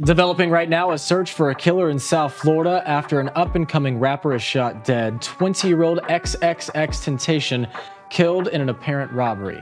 Developing right now, a search for a killer in South Florida after an up-and-coming rapper is shot dead. 20-year-old XXXTentacion killed in an apparent robbery.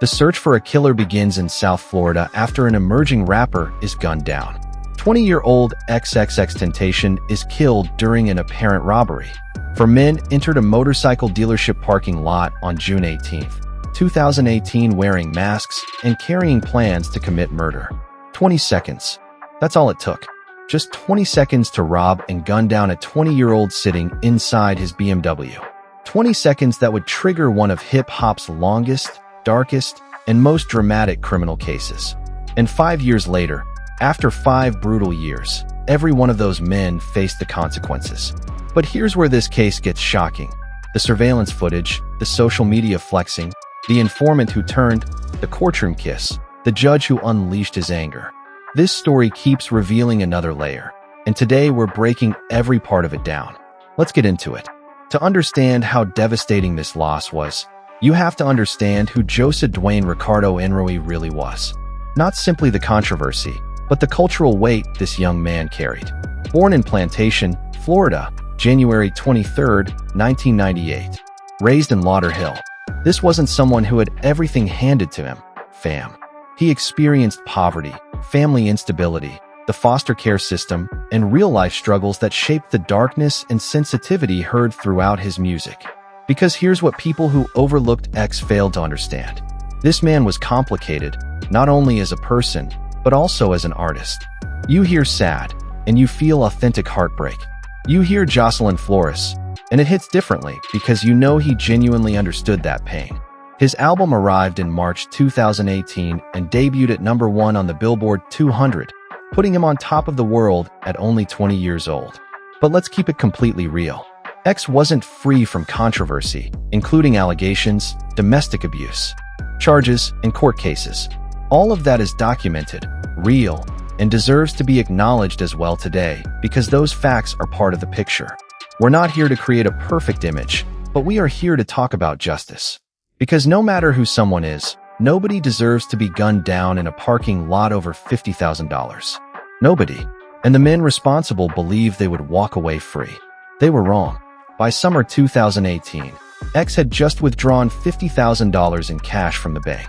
The search for a killer begins in South Florida after an emerging rapper is gunned down. 20-year-old XXXTentacion is killed during an apparent robbery. Four men entered a motorcycle dealership parking lot on June 18, 2018 wearing masks and carrying plans to commit murder. 20 seconds. That's all it took. Just 20 seconds to rob and gun down a 20-year-old sitting inside his BMW. 20 seconds that would trigger one of hip-hop's longest, darkest, and most dramatic criminal cases. And 5 years later, after 5 brutal years, every one of those men faced the consequences. But here's where this case gets shocking. The surveillance footage, the social media flexing, the informant who turned, the courtroom kiss, the judge who unleashed his anger. This story keeps revealing another layer, and today we're breaking every part of it down. Let's get into it. To understand how devastating this loss was, you have to understand who Joseph Dwayne Ricardo Enroe really was. Not simply the controversy, but the cultural weight this young man carried. Born in Plantation, Florida, January 23, 1998. Raised in Lauderhill. This wasn't someone who had everything handed to him, fam. He experienced poverty, family instability, the foster care system, and real-life struggles that shaped the darkness and sensitivity heard throughout his music. Because here's what people who overlooked X failed to understand. This man was complicated, not only as a person, but also as an artist. You hear sad, and you feel authentic heartbreak. You hear Jocelyn Flores, and it hits differently because you know he genuinely understood that pain. His album arrived in March 2018 and debuted at #1 on the Billboard 200, putting him on top of the world at only 20 years old. But let's keep it completely real. X wasn't free from controversy, including allegations, domestic abuse, charges, and court cases. All of that is documented, real, and deserves to be acknowledged as well today because those facts are part of the picture. We're not here to create a perfect image, but we are here to talk about justice. Because no matter who someone is, nobody deserves to be gunned down in a parking lot over $50,000. Nobody. And the men responsible believed they would walk away free. They were wrong. By summer 2018, X had just withdrawn $50,000 in cash from the bank.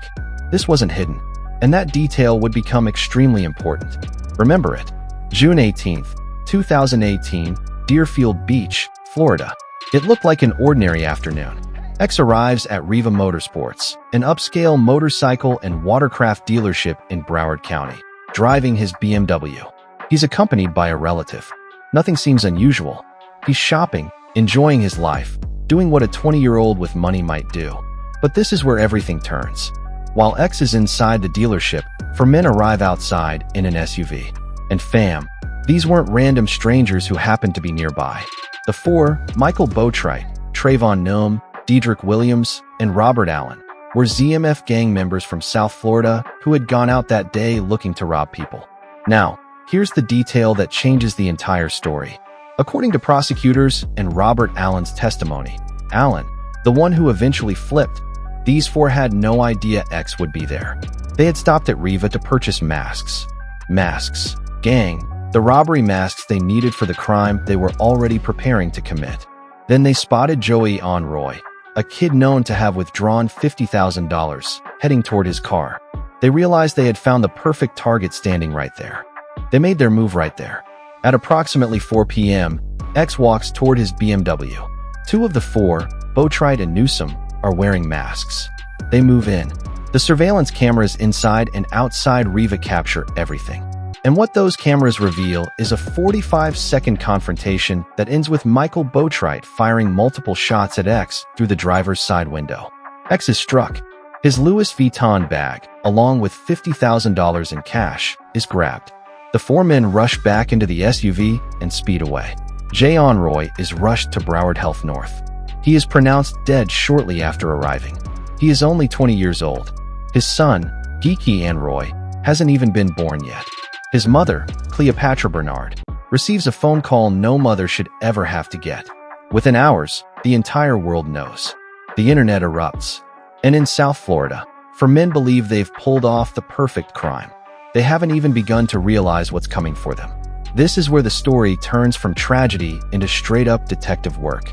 This wasn't hidden, and that detail would become extremely important. Remember it. June 18, 2018, Deerfield Beach, Florida. It looked like an ordinary afternoon. X arrives at Riva Motorsports, an upscale motorcycle and watercraft dealership in Broward County, driving his BMW. He's accompanied by a relative. Nothing seems unusual. He's shopping, enjoying his life, doing what a 20-year-old with money might do. But this is where everything turns. While X is inside the dealership, 4 men arrive outside in an SUV. And fam, these weren't random strangers who happened to be nearby. The 4, Michael Boatwright, Trayvon Noem, Dedrick Williams, and Robert Allen, were ZMF gang members from South Florida who had gone out that day looking to rob people. Now, here's the detail that changes the entire story. According to prosecutors and Robert Allen's testimony, Allen, the one who eventually flipped, these 4 had no idea X would be there. They had stopped at Riva to purchase masks. Masks. Gang. The robbery masks they needed for the crime they were already preparing to commit. Then they spotted Joey Onroy, a kid known to have withdrawn $50,000, heading toward his car. They realized they had found the perfect target standing right there. They made their move right there. At approximately 4 p.m., X walks toward his BMW. 2 of the 4, Boatwright and Newsom, are wearing masks. They move in. The surveillance cameras inside and outside Riva capture everything. And what those cameras reveal is a 45-second confrontation that ends with Michael Boatwright firing multiple shots at X through the driver's side window. X is struck. His Louis Vuitton bag, along with $50,000 in cash, is grabbed. The 4 men rush back into the SUV and speed away. Jay Onroy is rushed to Broward Health North. He is pronounced dead shortly after arriving. He is only 20 years old. His son, Geeky Onroy, hasn't even been born yet. His mother, Cleopatra Bernard, receives a phone call no mother should ever have to get. Within hours, the entire world knows. The internet erupts. And in South Florida, 4 men believe they've pulled off the perfect crime. they haven't even begun to realize what's coming for them. This is where the story turns from tragedy into straight-up detective work.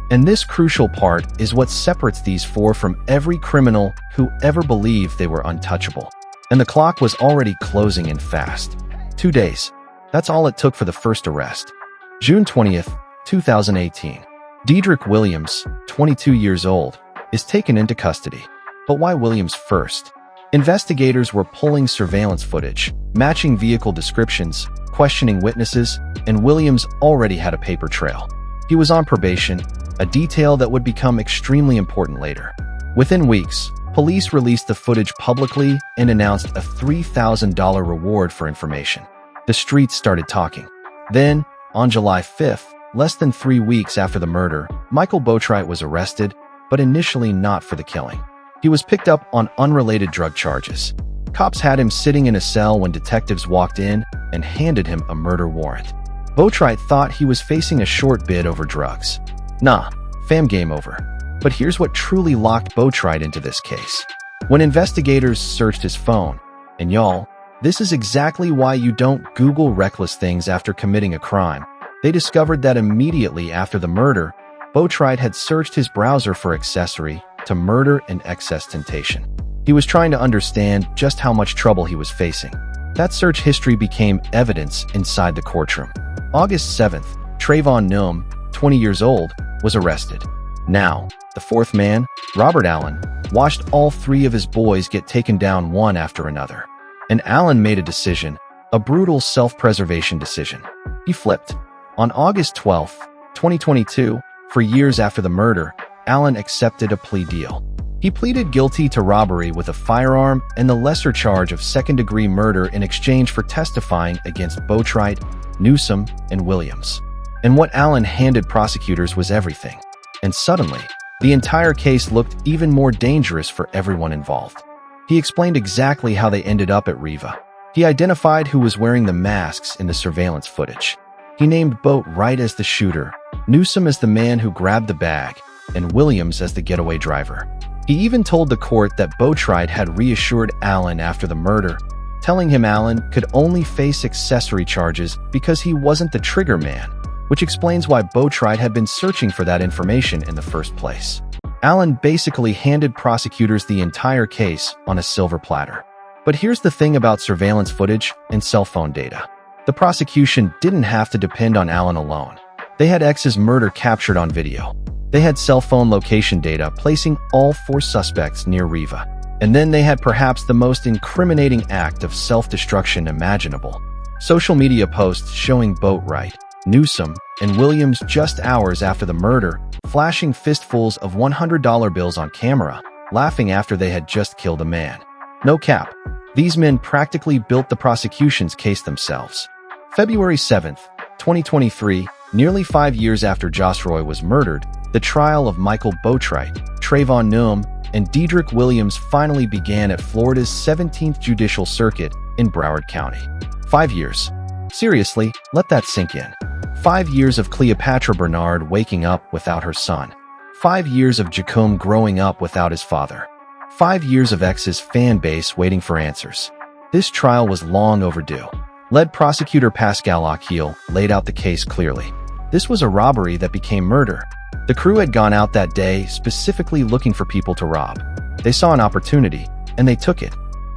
And this crucial part is what separates these four from every criminal who ever believed they were untouchable. And the clock was already closing in fast. 2 days. That's all it took for the first arrest. June 20th, 2018. Dedrick Williams, 22 years old, is taken into custody. But why Williams first? Investigators were pulling surveillance footage, matching vehicle descriptions, questioning witnesses, and Williams already had a paper trail. He was on probation, a detail that would become extremely important later. Within weeks, police released the footage publicly and announced a $3,000 reward for information. The streets started talking. Then, on July 5th, less than 3 weeks after the murder, Michael Boatwright was arrested, but initially not for the killing. He was picked up on unrelated drug charges. Cops had him sitting in a cell when detectives walked in and handed him a murder warrant. Boatwright thought he was facing a short bid over drugs. Nah, fam, game over. But here's what truly locked Boatwright into this case. When investigators searched his phone, and y'all, this is exactly why you don't Google reckless things after committing a crime, they discovered that immediately after the murder, Boatwright had searched his browser for accessory to murder and XXXTentacion. He was trying to understand just how much trouble he was facing. That search history became evidence inside the courtroom. August 7th, Trayvon Noem, 20 years old, was arrested. Now, the fourth man, Robert Allen, watched all 3 of his boys get taken down one after another. And Allen made a decision, a brutal self-preservation decision. He flipped. On August 12th, 2022, for years after the murder, Allen accepted a plea deal. He pleaded guilty to robbery with a firearm and the lesser charge of second-degree murder in exchange for testifying against Boatwright, Newsom, and Williams. And what Allen handed prosecutors was everything. And suddenly, the entire case looked even more dangerous for everyone involved. He explained exactly how they ended up at Riva. He identified who was wearing the masks in the surveillance footage. He named Boatwright as the shooter, Newsom as the man who grabbed the bag, and Williams as the getaway driver. He even told the court that Boatwright had reassured Allen after the murder, telling him Allen could only face accessory charges because he wasn't the trigger man, which explains why Boatwright had been searching for that information in the first place. Allen basically handed prosecutors the entire case on a silver platter. But here's the thing about surveillance footage and cell phone data. The prosecution didn't have to depend on Allen alone. They had X's murder captured on video. They had cell phone location data placing all 4 suspects near Riva. And then they had perhaps the most incriminating act of self-destruction imaginable. Social media posts showing Boatwright, Newsom, and Williams just hours after the murder, flashing fistfuls of $100 bills on camera, laughing after they had just killed a man. No cap. These men practically built the prosecution's case themselves. February 7th, 2023, nearly 5 years after Josh Roy was murdered, the trial of Michael Boatwright, Trayvon Noem, and Dedrick Williams finally began at Florida's 17th Judicial Circuit in Broward County. 5 years. Seriously, let that sink in. 5 years of Cleopatra Bernard waking up without her son. 5 years of Jacome growing up without his father. 5 years of X's fan base waiting for answers. This trial was long overdue. Lead prosecutor Pascal Achille laid out the case clearly. This was a robbery that became murder. The crew had gone out that day specifically looking for people to rob. They saw an opportunity, and they took it.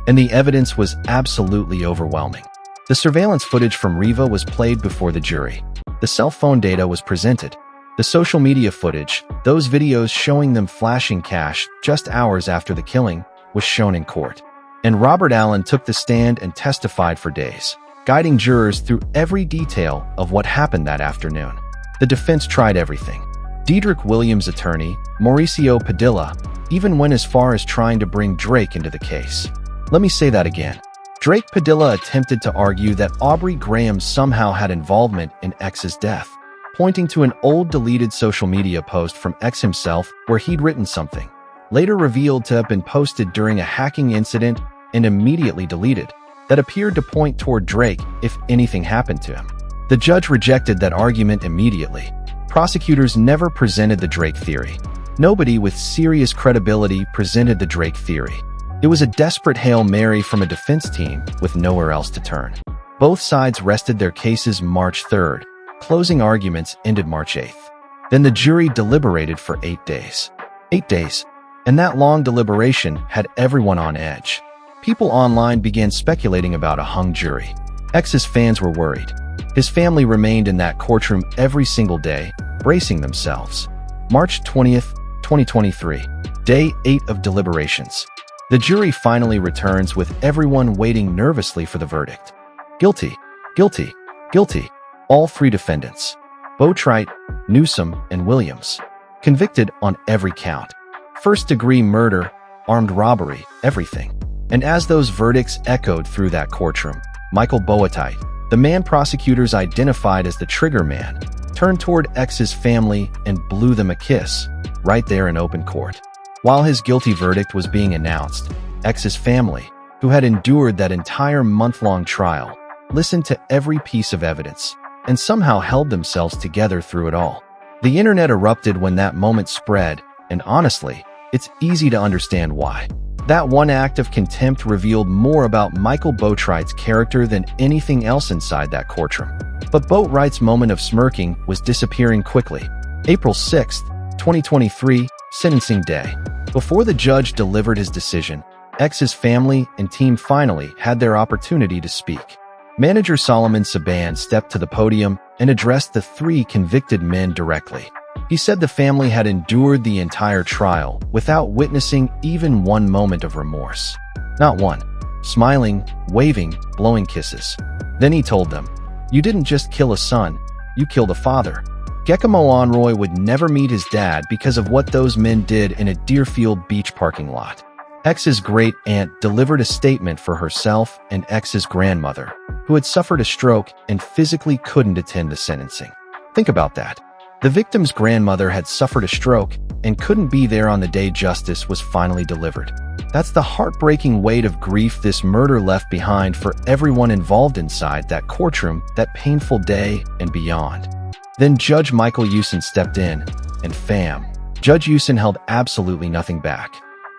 And the evidence was absolutely overwhelming. The surveillance footage from Riva was played before the jury. The cell phone data was presented. The social media footage, those videos showing them flashing cash just hours after the killing, was shown in court. And Robert Allen took the stand and testified for days, guiding jurors through every detail of what happened that afternoon. The defense tried everything. Dedrick Williams' attorney, Mauricio Padilla, even went as far as trying to bring Drake into the case. Let me say that again. Drake Padilla attempted to argue that Aubrey Graham somehow had involvement in X's death, pointing to an old deleted social media post from X himself where he'd written something, later revealed to have been posted during a hacking incident and immediately deleted, that appeared to point toward Drake if anything happened to him. The judge rejected that argument immediately. Prosecutors never presented the Drake theory. Nobody with serious credibility presented the Drake theory. It was a desperate Hail Mary from a defense team with nowhere else to turn. Both sides rested their cases March 3rd. Closing arguments ended March 8th. Then the jury deliberated for 8 days. 8 days. And that long deliberation had everyone on edge. People online began speculating about a hung jury. X's fans were worried. His family remained in that courtroom every single day, bracing themselves. March 20th, 2023. Day 8 of deliberations. The jury finally returns with everyone waiting nervously for the verdict. Guilty, guilty, guilty. All 3 defendants, Boatwright, Newsom, and Williams, convicted on every count. First-degree murder, armed robbery, everything. And as those verdicts echoed through that courtroom, Michael Boatwright, the man prosecutors identified as the trigger man, turned toward X's family and blew them a kiss, right there in open court. While his guilty verdict was being announced, X's family, who had endured that entire month-long trial, listened to every piece of evidence, and somehow held themselves together through it all. The internet erupted when that moment spread, and honestly, it's easy to understand why. That one act of contempt revealed more about Michael Boatwright's character than anything else inside that courtroom. But Boatwright's moment of smirking was disappearing quickly. April 6th, 2023, sentencing day. Before the judge delivered his decision, X's family and team finally had their opportunity to speak. Manager Solomon Saban stepped to the podium and addressed the 3 convicted men directly. He said the family had endured the entire trial without witnessing even one moment of remorse. Not one. Smiling, waving, blowing kisses. Then he told them, "You didn't just kill a son, you killed a father." Giacomo Onroy would never meet his dad because of what those men did in a Deerfield Beach parking lot. X's great-aunt delivered a statement for herself and X's grandmother, who had suffered a stroke and physically couldn't attend the sentencing. Think about that. The victim's grandmother had suffered a stroke and couldn't be there on the day justice was finally delivered. That's the heartbreaking weight of grief this murder left behind for everyone involved inside that courtroom that painful day and beyond. Then Judge Michael Usen stepped in, and Judge Usen held absolutely nothing back.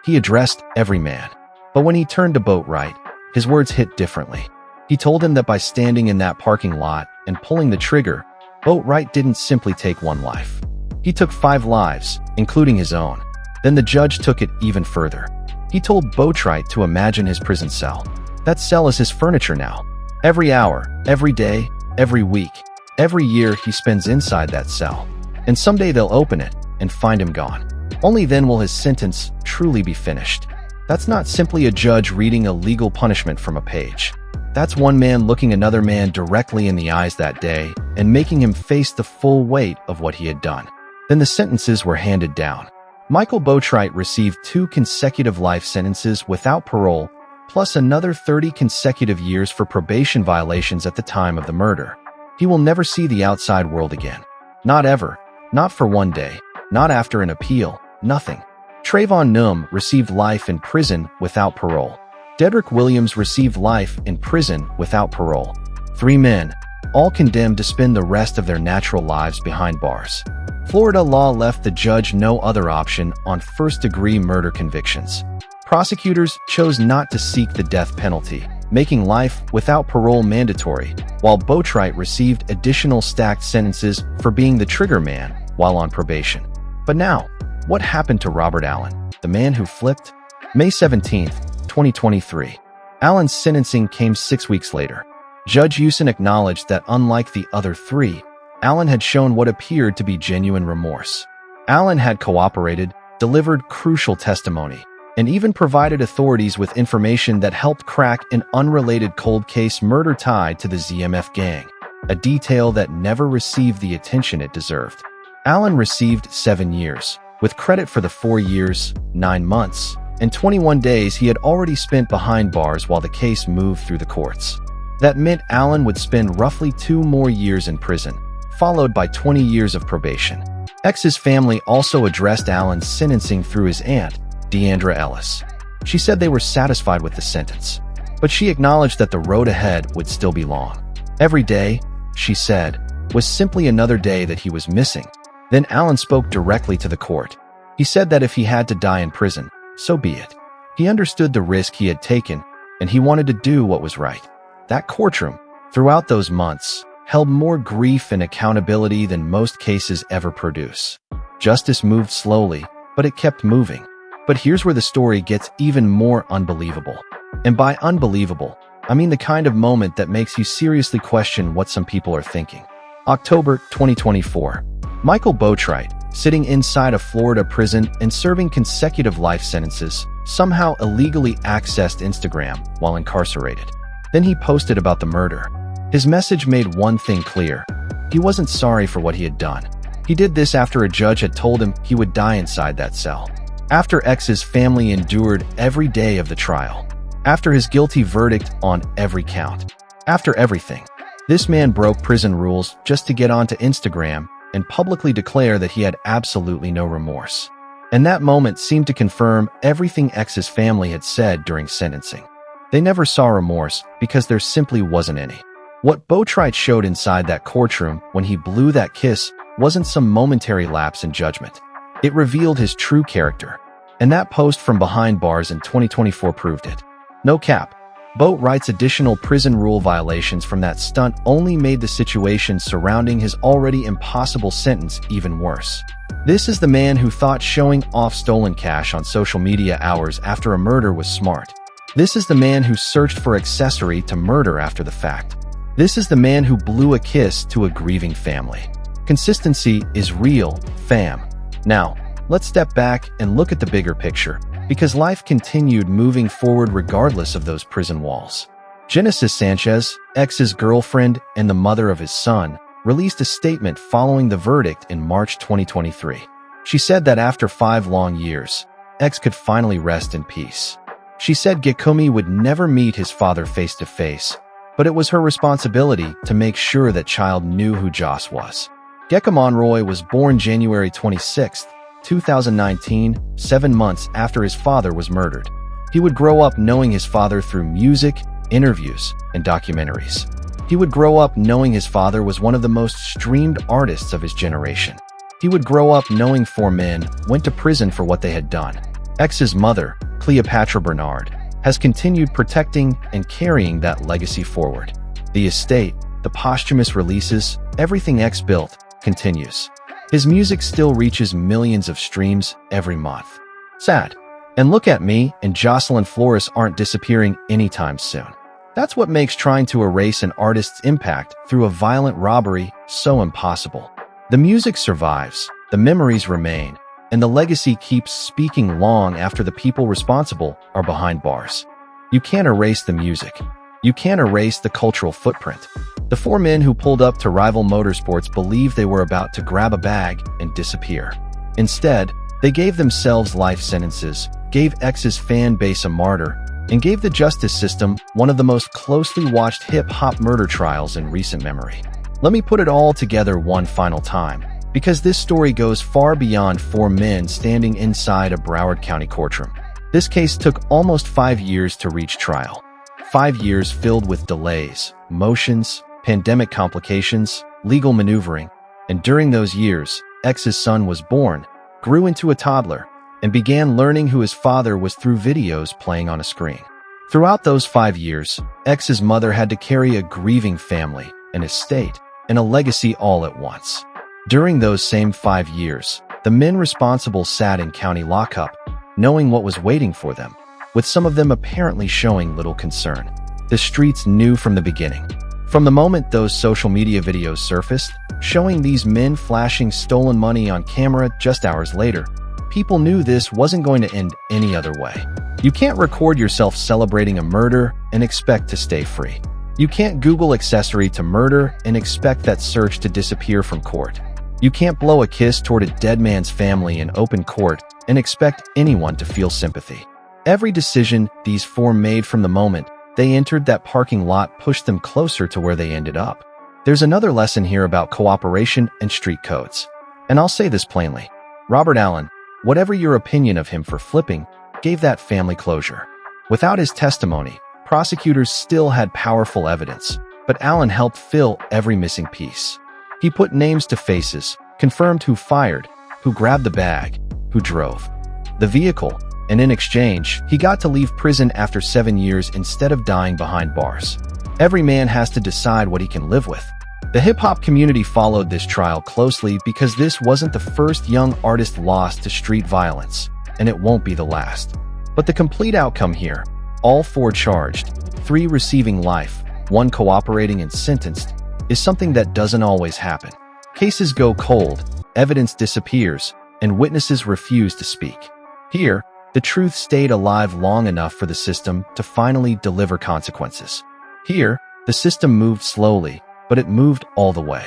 He addressed every man. But when he turned to Boatwright, his words hit differently. He told him that by standing in that parking lot and pulling the trigger, Boatwright didn't simply take one life. He took 5 lives, including his own. Then the judge took it even further. He told Boatwright to imagine his prison cell. That cell is his furniture now. Every hour, every day, every week, every year he spends inside that cell. And someday they'll open it and find him gone. Only then will his sentence truly be finished. That's not simply a judge reading a legal punishment from a page. That's one man looking another man directly in the eyes that day and making him face the full weight of what he had done. Then the sentences were handed down. Michael Boatwright received 2 consecutive life sentences without parole, plus another 30 consecutive years for probation violations at the time of the murder. He will never see the outside world again. Not ever. Not for one day. Not after an appeal. Nothing. Trayvon Num received life in prison without parole. Dedrick Williams received life in prison without parole. 3 men, all condemned to spend the rest of their natural lives behind bars. Florida law left the judge no other option on first-degree murder convictions. Prosecutors chose not to seek the death penalty, making life without parole mandatory, while Boatwright received additional stacked sentences for being the trigger man while on probation. But now, what happened to Robert Allen, the man who flipped? May 17th, 2023. Allen's sentencing came 6 weeks later. Judge Usen acknowledged that unlike the other 3, Allen had shown what appeared to be genuine remorse. Allen had cooperated, delivered crucial testimony, and even provided authorities with information that helped crack an unrelated cold case murder tied to the ZMF gang, a detail that never received the attention it deserved. Allen received 7 years, with credit for the 4 years, 9 months, and 21 days he had already spent behind bars while the case moved through the courts. That meant Allen would spend roughly 2 more years in prison, followed by 20 years of probation. X's family also addressed Allen's sentencing through his aunt, Deandra Ellis. She said they were satisfied with the sentence, but she acknowledged that the road ahead would still be long. Every day, she said, was simply another day that he was missing. Then Allen spoke directly to the court. He said that if he had to die in prison, so be it. He understood the risk he had taken, and he wanted to do what was right. That courtroom, throughout those months, held more grief and accountability than most cases ever produce. Justice moved slowly, but it kept moving. But here's where the story gets even more unbelievable. And by unbelievable, I mean the kind of moment that makes you seriously question what some people are thinking. October 2024. Michael Boatwright, sitting inside a Florida prison and serving consecutive life sentences, somehow illegally accessed Instagram while incarcerated. Then he posted about the murder. His message made one thing clear. He wasn't sorry for what he had done. He did this after a judge had told him he would die inside that cell. After X's family endured every day of the trial. After his guilty verdict on every count. After everything. This man broke prison rules just to get onto Instagram and publicly declare that he had absolutely no remorse. And that moment seemed to confirm everything X's family had said during sentencing. They never saw remorse because there simply wasn't any. What Boatwright showed inside that courtroom when he blew that kiss wasn't some momentary lapse in judgment. It revealed his true character. And that post from behind bars in 2024 proved it. No cap. Boatwright's additional prison rule violations from that stunt only made the situation surrounding his already impossible sentence even worse. This is the man who thought showing off stolen cash on social media hours after a murder was smart. This is the man who searched for accessory to murder after the fact. This is the man who blew a kiss to a grieving family. Consistency is real, fam. Now, let's step back and look at the bigger picture. Because life continued moving forward regardless of those prison walls. Genesis Sanchez, X's girlfriend and the mother of his son, released a statement following the verdict in March 2023. She said that after 5 long years, X could finally rest in peace. She said Gikomi would never meet his father face to face, but it was her responsibility to make sure that child knew who Joss was. Gecko Monroy was born January 26, 2019, 7 months after his father was murdered. He would grow up knowing his father through music, interviews, and documentaries. He would grow up knowing his father was one of the most streamed artists of his generation. He would grow up knowing 4 men went to prison for what they had done. X's mother, Cleopatra Bernard, has continued protecting and carrying that legacy forward. The estate, the posthumous releases, everything X built, continues. His music still reaches millions of streams every month. Sad. And look at me and Jocelyn Flores aren't disappearing anytime soon. That's what makes trying to erase an artist's impact through a violent robbery so impossible. The music survives, the memories remain, and the legacy keeps speaking long after the people responsible are behind bars. You can't erase the music. You can't erase the cultural footprint. The 4 men who pulled up to Rival Motorsports believed they were about to grab a bag and disappear. Instead, they gave themselves life sentences, gave X's fan base a martyr, and gave the justice system one of the most closely watched hip-hop murder trials in recent memory. Let me put it all together one final time, because this story goes far beyond 4 men standing inside a Broward County courtroom. This case took almost 5 years to reach trial. 5 years filled with delays, motions, pandemic complications, legal maneuvering, and during those years, X's son was born, grew into a toddler, and began learning who his father was through videos playing on a screen. Throughout those 5 years, X's mother had to carry a grieving family, an estate, and a legacy all at once. During those same 5 years, the men responsible sat in county lockup, knowing what was waiting for them, with some of them apparently showing little concern. The streets knew from the beginning. From the moment those social media videos surfaced, showing these men flashing stolen money on camera just hours later, people knew this wasn't going to end any other way. You can't record yourself celebrating a murder and expect to stay free. You can't Google accessory to murder and expect that search to disappear from court. You can't blow a kiss toward a dead man's family in open court and expect anyone to feel sympathy. Every decision these 4 made from the moment they entered that parking lot pushed them closer to where they ended up. There's another lesson here about cooperation and street codes. And I'll say this plainly. Robert Allen, whatever your opinion of him for flipping, gave that family closure. Without his testimony, prosecutors still had powerful evidence, but Allen helped fill every missing piece. He put names to faces, confirmed who fired, who grabbed the bag, who drove the vehicle, and in exchange, he got to leave prison after 7 years instead of dying behind bars. Every man has to decide what he can live with. The hip-hop community followed this trial closely because this wasn't the first young artist lost to street violence, and it won't be the last. But the complete outcome here, all 4 charged, 3 receiving life, 1 cooperating and sentenced, is something that doesn't always happen. Cases go cold, evidence disappears, and witnesses refuse to speak. Here, the truth stayed alive long enough for the system to finally deliver consequences. Here, the system moved slowly, but it moved all the way.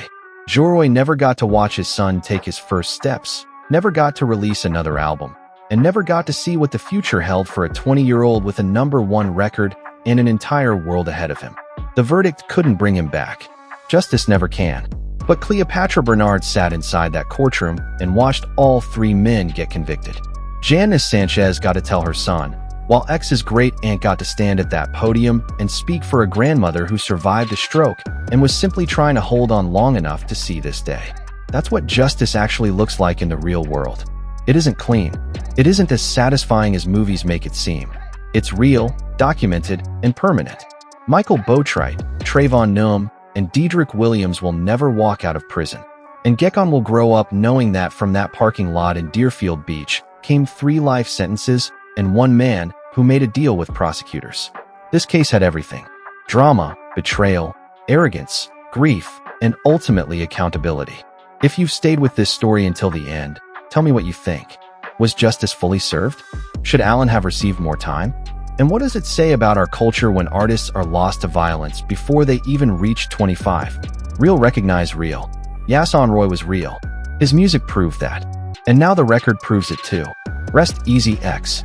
Joroy never got to watch his son take his first steps, never got to release another album, and never got to see what the future held for a 20-year-old with a #1 record and an entire world ahead of him. The verdict couldn't bring him back. Justice never can. But Cleopatra Bernard sat inside that courtroom and watched all 3 men get convicted. Janice Sanchez got to tell her son, while X's great-aunt got to stand at that podium and speak for a grandmother who survived a stroke and was simply trying to hold on long enough to see this day. That's what justice actually looks like in the real world. It isn't clean. It isn't as satisfying as movies make it seem. It's real, documented, and permanent. Michael Boatwright, Trayvon Noem, and Dedrick Williams will never walk out of prison. And Gekon will grow up knowing that from that parking lot in Deerfield Beach came 3 life sentences and 1 man who made a deal with prosecutors. This case had everything: drama, betrayal, arrogance, grief, and ultimately accountability. If you've stayed with this story until the end, tell me what you think. Was justice fully served? Should Alan have received more time? And what does it say about our culture when artists are lost to violence before they even reach 25? Real recognize real. Yason Roy was real. His music proved that. And now the record proves it too. Rest easy, X.